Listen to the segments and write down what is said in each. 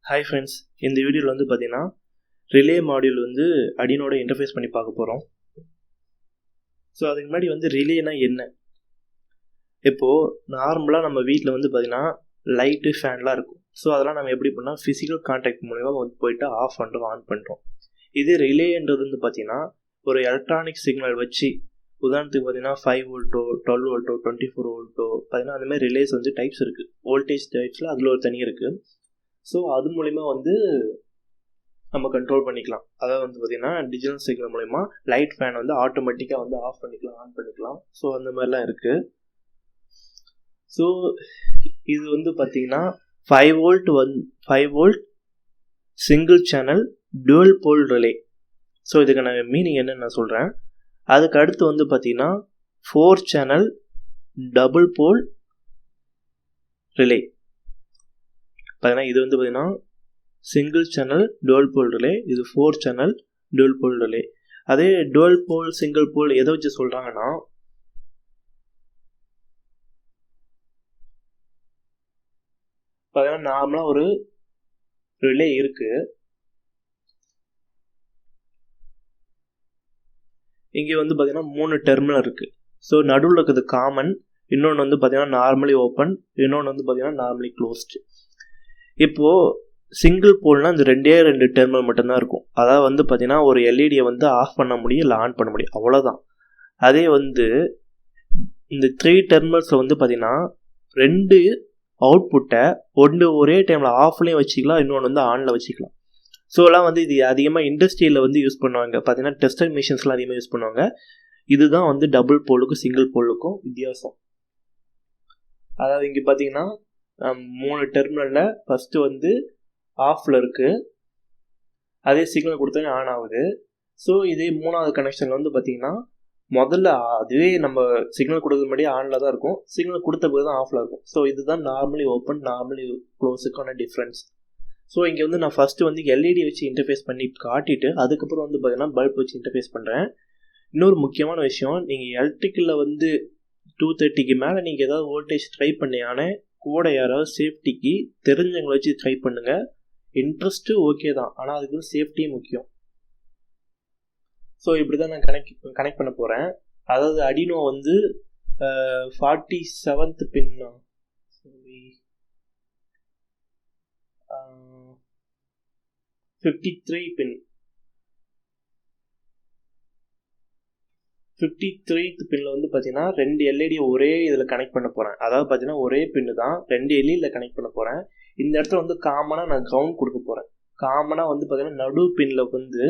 Hi friends, இந்த வீடியோவில் வந்து பார்த்தீங்கன்னா ரிலே மாடியூல் வந்து அடினோட இன்டர்ஃபேஸ் பண்ணி பார்க்க போகிறோம். ஸோ அதுக்கு முன்னாடி வந்து ரிலேனா என்ன? இப்போது நார்மலாக நம்ம வீட்டில் வந்து பார்த்தீங்கன்னா லைட்டு ஃபேன்லாம் இருக்கும். ஸோ அதெல்லாம் நம்ம எப்படி பண்ணால் ஃபிசிக்கல் கான்டாக்ட் மூலிமா வந்து போயிட்டு ஆஃப் பண்ணுறோம், ஆன் பண்ணுறோம். இது ரிலேன்றது வந்து பார்த்தீங்கன்னா ஒரு எலக்ட்ரானிக் சிக்னல் வச்சு, உதாரணத்துக்கு பார்த்தீங்கன்னா 5 வோல்ட்டோ 12 வோல்ட்டோ 24 வோல்ட்டோ பார்த்தீங்கன்னா அந்த மாதிரி ரிலேஸ் வந்து டைப்ஸ் இருக்குது. வோல்டேஜ் டைப்ஸில் அதில் ஒரு தனி இருக்குது. ஸோ அது மூலிமா வந்து நம்ம கண்ட்ரோல் பண்ணிக்கலாம். அதாவது வந்து பார்த்தீங்கன்னா டிஜிட்டல் சிக்னல் மூலிமா லைட் ஃபேன் வந்து ஆட்டோமேட்டிக்காக வந்து ஆஃப் பண்ணிக்கலாம், ஆன் பண்ணிக்கலாம். ஸோ அந்த மாதிரிலாம் இருக்குது. ஸோ இது வந்து பார்த்தீங்கன்னா 5 வோல்ட் சிங்கிள் சேனல் டுவல் போல் ரிலே. ஸோ இதுக்கான மீனிங் என்னன்னு நான் சொல்கிறேன். அதுக்கு அடுத்து வந்து பார்த்தீங்கன்னா 4 சேனல் டபுள் போல் ரிலே. பார்த்தீங்கன்னா இது வந்து பார்த்தீங்கன்னா சிங்கிள் சேனல் டுவல் போல் ரிலே, இது 4 சேனல் டுவல் போல் ரிலே. அதே டுவல் போல் சிங்கிள் போல் எதை வச்சு சொல்கிறாங்கன்னா, பார்த்தீங்கன்னா நார்மலாக ஒரு ரிலே இருக்குது. இங்கே வந்து பார்த்தீங்கன்னா 3 டெர்மினல் இருக்குது. ஸோ நடுவில் இருக்கிறது காமன், இன்னொன்று வந்து பார்த்தீங்கன்னா நார்மலி ஓப்பன், இன்னொன்று வந்து பார்த்தீங்கன்னா நார்மலி க்ளோஸ்டு. இப்போது சிங்கிள் போல்னால் இந்த ரெண்டு டெர்மினல் மட்டும்தான் இருக்கும். அதாவது வந்து பார்த்தீங்கன்னா ஒரு எல்இடியை வந்து ஆஃப் பண்ண முடியும், இல்லை ஆன் பண்ண முடியும், அவ்வளோதான். அதே வந்து இந்த 3 டெர்மினல்ஸில் வந்து பார்த்தீங்கன்னா 2 அவுட்புட்டை ஒரே டைமில் ஆஃப்லேயும் வச்சுக்கலாம், இன்னொன்று வந்து ஆனில் வச்சுக்கலாம். ஸோ எல்லாம் வந்து இது அதிகமாக இண்டஸ்ட்ரியில் வந்து யூஸ் பண்ணுவாங்க. பார்த்தீங்கன்னா டெஸ்டர் மிஷின்ஸ்லாம் அதிகமாக யூஸ் பண்ணுவாங்க. இதுதான் வந்து டபுள் போலுக்கும் சிங்கிள் போலுக்கும் வித்தியாசம். அதாவது இங்கே பார்த்தீங்கன்னா 3 டெர்மினலில் ஃபஸ்ட்டு வந்து ஆஃபில் இருக்குது, அதே சிக்னல் கொடுத்தோன்னே ஆன் ஆகுது. ஸோ இதே 3வது கனெக்ஷனில் வந்து பார்த்தீங்கன்னா முதல்ல அதுவே நம்ம சிக்னல் கொடுக்குறது முன்னாடி ஆனில் தான் இருக்கும், சிக்னல் கொடுத்த போது தான் ஆஃபில் இருக்கும். ஸோ இதுதான் நார்மலி ஓப்பன் நார்மலி க்ளோஸுக்கான டிஃப்ரென்ஸ். ஸோ இங்கே வந்து நான் ஃபஸ்ட்டு வந்து எல்இடி வச்சு இன்டர்ஃபேஸ் பண்ணி காட்டிட்டு அதுக்கப்புறம் வந்து பார்த்தீங்கன்னா பல்ப் வச்சு இன்டர்ஃபேஸ் பண்ணுறேன். இன்னொரு முக்கியமான விஷயம், நீங்கள் எலக்ட்ரிக்கலில் வந்து 230க்கு மேலே நீங்கள் ஏதாவது வோல்டேஜ் ட்ரை பண்ணியான கூட யாராவது சேஃப்டிக்கு தெரிஞ்சவங்களை வச்சு ட்ரை பண்ணுங்கள். இன்ட்ரெஸ்ட்டு ஓகே தான், ஆனால் அதுக்கு வந்து சேஃப்டியும் முக்கியம். ஸோ இப்படி தான் நான் கனெக்ட் பண்ண போகிறேன். அதாவது அடினோ வந்து 47th பின், 53 பின், 53th பின்னில் வந்து பார்த்தீங்கன்னா 2 எல்இடி ஒரே இதில் கனெக்ட் பண்ண போகிறேன். அதாவது பார்த்தீங்கன்னா ஒரே பின்னு தான் 2 எல்இடியில் கனெக்ட் பண்ண போகிறேன். இந்த இடத்துல வந்து காமனாக நான் கிரவுண்ட் கொடுக்க போகிறேன். காமனாக வந்து பார்த்தீங்கன்னா நடு பின்னில் வந்து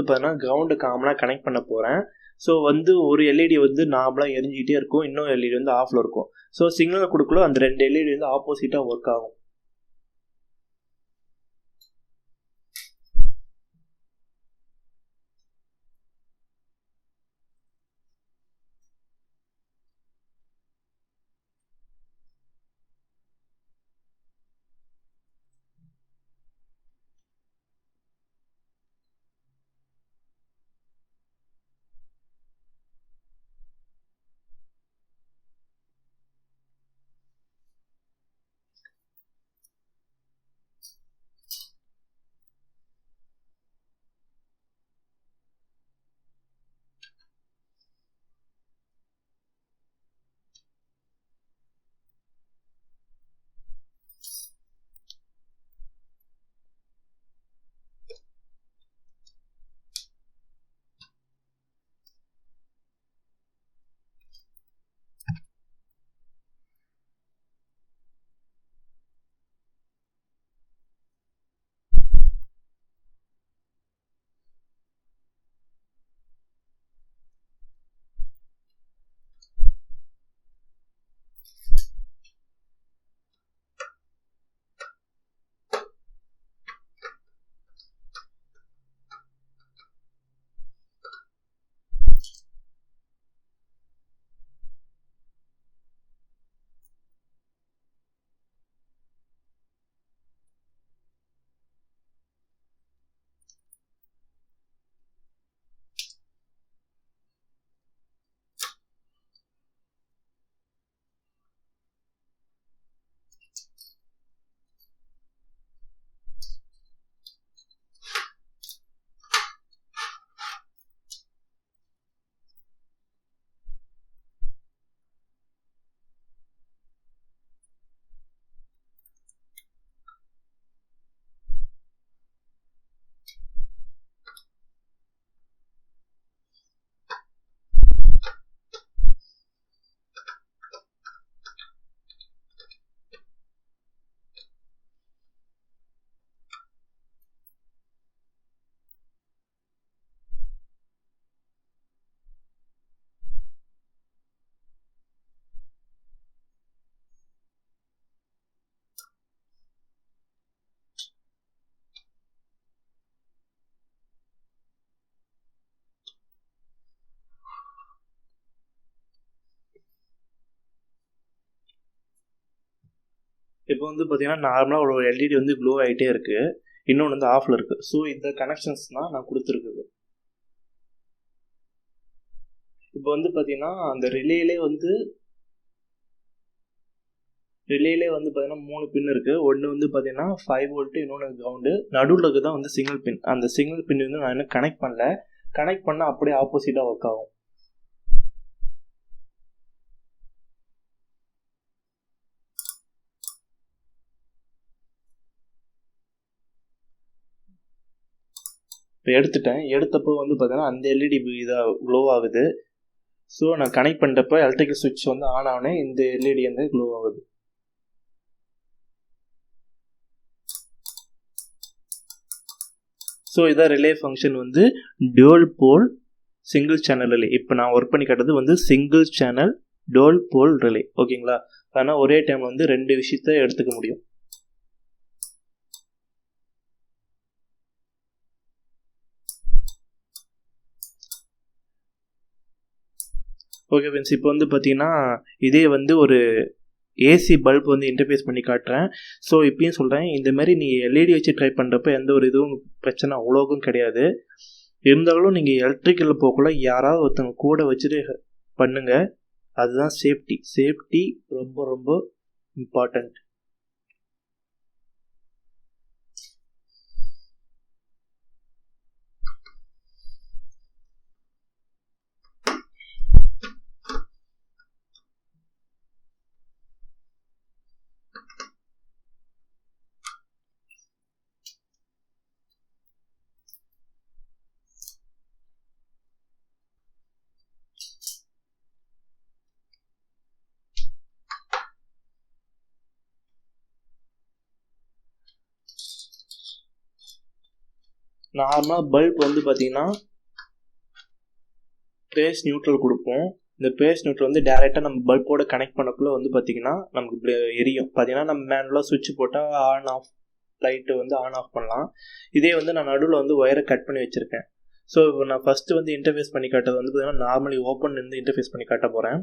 பார்த்தீங்கன்னா கிரவுண்டு காமனாக கனெக்ட் பண்ண போகிறேன். ஸோ வந்து ஒரு எல்இடி வந்து நார்மலாக எரிஞ்சிக்கிட்டே இருக்கும், இன்னொரு எல்இடி வந்து ஆஃபில் இருக்கும். ஸோ சிக்னல் கொடுக்கல அந்த 2 எல்இடி வந்து ஆப்போசிட்டாக ஒர்க் ஆகும். இப்போ வந்து பார்த்தீங்கன்னா நார்மலாக ஒரு எல்இடி வந்து க்ளோ ஆகிட்டே இருக்குது, இன்னொன்று வந்து ஆஃபில் இருக்குது. ஸோ இந்த கனெக்ஷன்ஸ் தான் நான் கொடுத்துருக்குது. இப்போ வந்து பார்த்தீங்கன்னா அந்த ரிலேலே வந்து பார்த்தீங்கன்னா 3 பின் இருக்குது. ஒன்று வந்து பார்த்தீங்கன்னா 5 வோல்ட்டு, இன்னொன்று கிரவுண்டு, நடுவில் தான் வந்து சிங்கிள் பின். அந்த சிங்கிள் பின் வந்து நான் இன்னும் கனெக்ட் பண்ணல. கனெக்ட் பண்ணால் அப்படியே ஆப்போசிட்டாக ஒர்க் ஆகும். இப்போ எடுத்தப்போ வந்து பார்த்தீங்கன்னா அந்த எல்இடி இதாக க்ளோ ஆகுது. ஸோ நான் கனெக்ட் பண்ணுறப்போ எலக்ட்ரிக்கல் சுவிட்ச் வந்து ஆன் ஆனே இந்த எல்இடி வந்து க்ளோ ஆகுது. ஸோ இதான் ரிலே ஃபங்க்ஷன் வந்து டுவல் போல் சிங்கிள் சேனல் ரிலே. இப்போ நான் ஒர்க் பண்ணி காட்டுறது வந்து சிங்கிள் சேனல் டுவல் போல் ரிலே. ஓகேங்களா? ஆனால் ஒரே டைம் வந்து 2 விஷயத்த எடுத்துக்க முடியும். ஓகே ஃப்ரெண்ட்ஸ், இப்போ வந்து பார்த்தீங்கன்னா இதே வந்து ஒரு ஏசி பல்ப் வந்து இன்டர்ஃபேஸ் பண்ணி காட்டுறேன். ஸோ இப்பயும் சொல்கிறேன், இந்த மாதிரி நீங்கள் எல்இடி வச்சு ட்ரை பண்ணுறப்ப எந்த ஒரு இதுவும் பிரச்சனை அவ்வளோக்கும் கிடையாது. இருந்தாலும் நீங்கள் எலக்ட்ரிக்கலில் போகக்குள்ள யாராவது ஒருத்தவங்க கூட வச்சுட்டு பண்ணுங்கள். அதுதான் சேஃப்டி ரொம்ப ரொம்ப இம்பார்ட்டண்ட். நார்மலாக பல்ப் வந்து பார்த்தீங்கன்னா பேஸ் நியூட்ரல் கொடுப்போம். இந்த பேஸ் நியூட்ரல் வந்து டேரெக்டாக நம்ம பல்போட கனெக்ட் பண்ணக்குள்ளே வந்து பார்த்தீங்கன்னா நமக்கு எரியும். பார்த்தீங்கன்னா நம்ம மேனுவலாக சுவிட்ச் போட்டால் ஆன் ஆஃப் லைட்டு வந்து ஆன் ஆஃப் பண்ணலாம். இதே வந்து நான் நடுவில் வந்து ஒயரை கட் பண்ணி வச்சுருக்கேன். ஸோ இப்போ நான் ஃபஸ்ட்டு வந்து இன்டர்ஃபேஸ் பண்ணி காட்டுறது வந்து பார்த்தீங்கன்னா நார்மலி ஓப்பன் இருந்து இன்டர்ஃபேஸ் பண்ணி காட்ட போகிறேன்.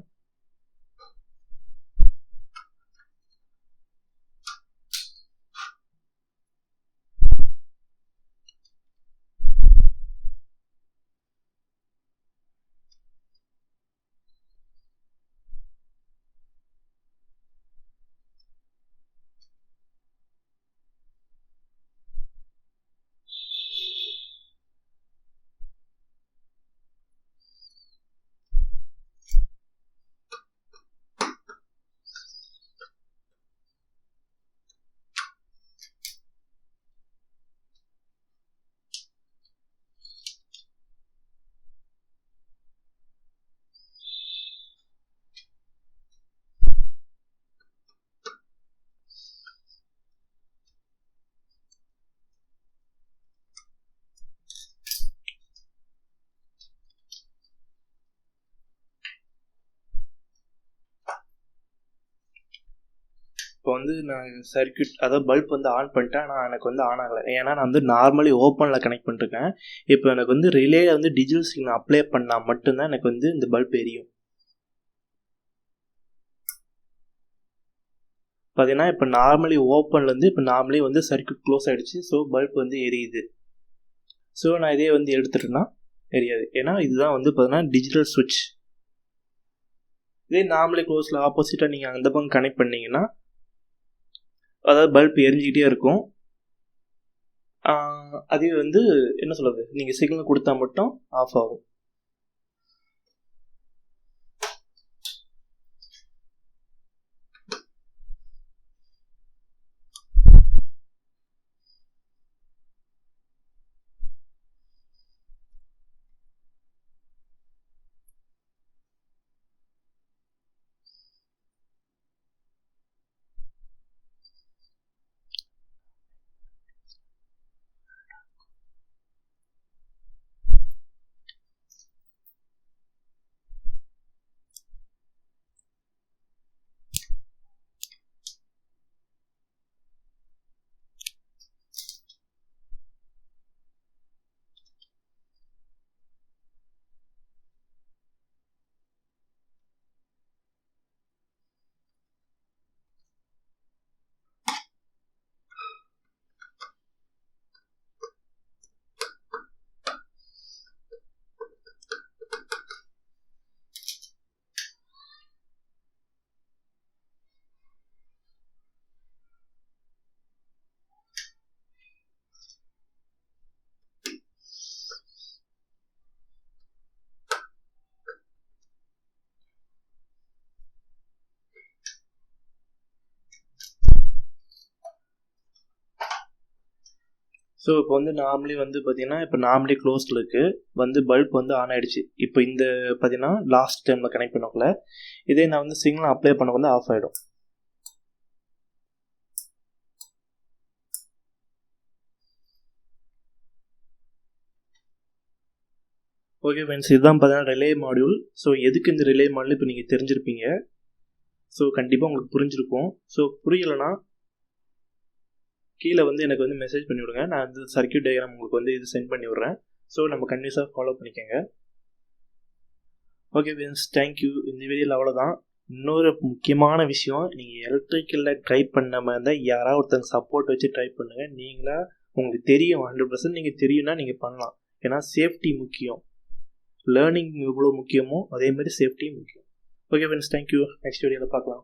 இப்போ வந்து நான் சர்க்யூட் அதாவது பல்ப் வந்து ஆன் பண்ணிட்டேன். ஆனால் எனக்கு வந்து ஆன் ஆகலை. ஏன்னா நான் வந்து நார்மலி ஓப்பனில் கனெக்ட் பண்ணிருக்கேன். இப்போ எனக்கு வந்து ரிலே வந்து டிஜிட்டல் சிக்னல் அப்ளை பண்ணால் மட்டும்தான் எனக்கு வந்து இந்த பல்ப் எரியும். பார்த்தீங்கன்னா இப்போ நார்மலி ஓப்பன்லேருந்து இப்போ நார்மலி வந்து சர்க்யூட் க்ளோஸ் ஆகிடுச்சு. ஸோ பல்ப் வந்து எரியுது. ஸோ நான் இதே வந்து எடுத்துட்டேன்னா எரியாது. ஏன்னா இதுதான் வந்து பார்த்தீங்கன்னா டிஜிட்டல் சுவிட்ச். இதே நார்மலி க்ளோஸில் ஆப்போசிட்டாக நீங்கள் அந்த பக்கம் கனெக்ட் பண்ணிங்கன்னா அதாவது பல்ப் எரிஞ்சிக்கிட்டே இருக்கும். அது வந்து என்ன சொல்கிறது, நீங்கள் சிக்னல் கொடுத்தா மட்டும் ஆஃப் ஆகும். ஸோ இப்போ வந்து நார்மலி வந்து பார்த்தீங்கன்னா இப்போ நார்மலி க்ளோஸ்டில் இருக்குது வந்து பல்ப் வந்து ஆன் ஆகிடுச்சு. இப்போ இந்த பார்த்தீங்கன்னா லாஸ்ட் டைமில் கனெக்ட் பண்ணக்குள்ள இதே நான் வந்து சிக்னல் அப்ளை பண்ண வந்து ஆஃப் ஆகிடும். ஓகே ஃப்ரெண்ட்ஸ், இதுதான் பார்த்தீங்கன்னா ரிலே மாடியூல். ஸோ எதுக்கு இந்த ரிலே மாடியூல் இப்போ நீங்கள் தெரிஞ்சிருப்பீங்க. ஸோ கண்டிப்பாக உங்களுக்கு புரிஞ்சிருக்கும். ஸோ புரியலைன்னா கீழே வந்து எனக்கு வந்து மெசேஜ் பண்ணி விடுங்க. நான் வந்து சர்க்யூட் டயக்ராம் உங்களுக்கு வந்து இது சென்ட் பண்ணி விட்றேன். ஸோ நம்ம கண்டினியூஸாக ஃபாலோ பண்ணிக்கோங்க. Okay friends, thank you. இந்த வீடியோவில் அவ்வளோதான். இன்னொரு முக்கியமான விஷயம், நீங்கள் எலக்ட்ரிக்கலில் ட்ரை பண்ண மாதிரி இருந்தால் யாராவது ஒருத்தங்க சப்போர்ட் வச்சு ட்ரை பண்ணுங்கள். நீங்களா உங்களுக்கு தெரியும் 100% நீங்கள் தெரியும்னா நீங்கள் பண்ணலாம். ஏன்னா சேஃப்டி முக்கியம். லேர்னிங் எவ்வளோ முக்கியமோ அதே மாதிரி சேஃப்டியும் முக்கியம். Okay friends, thank you. நெக்ஸ்ட் வீடியோவில் பார்க்கலாம்.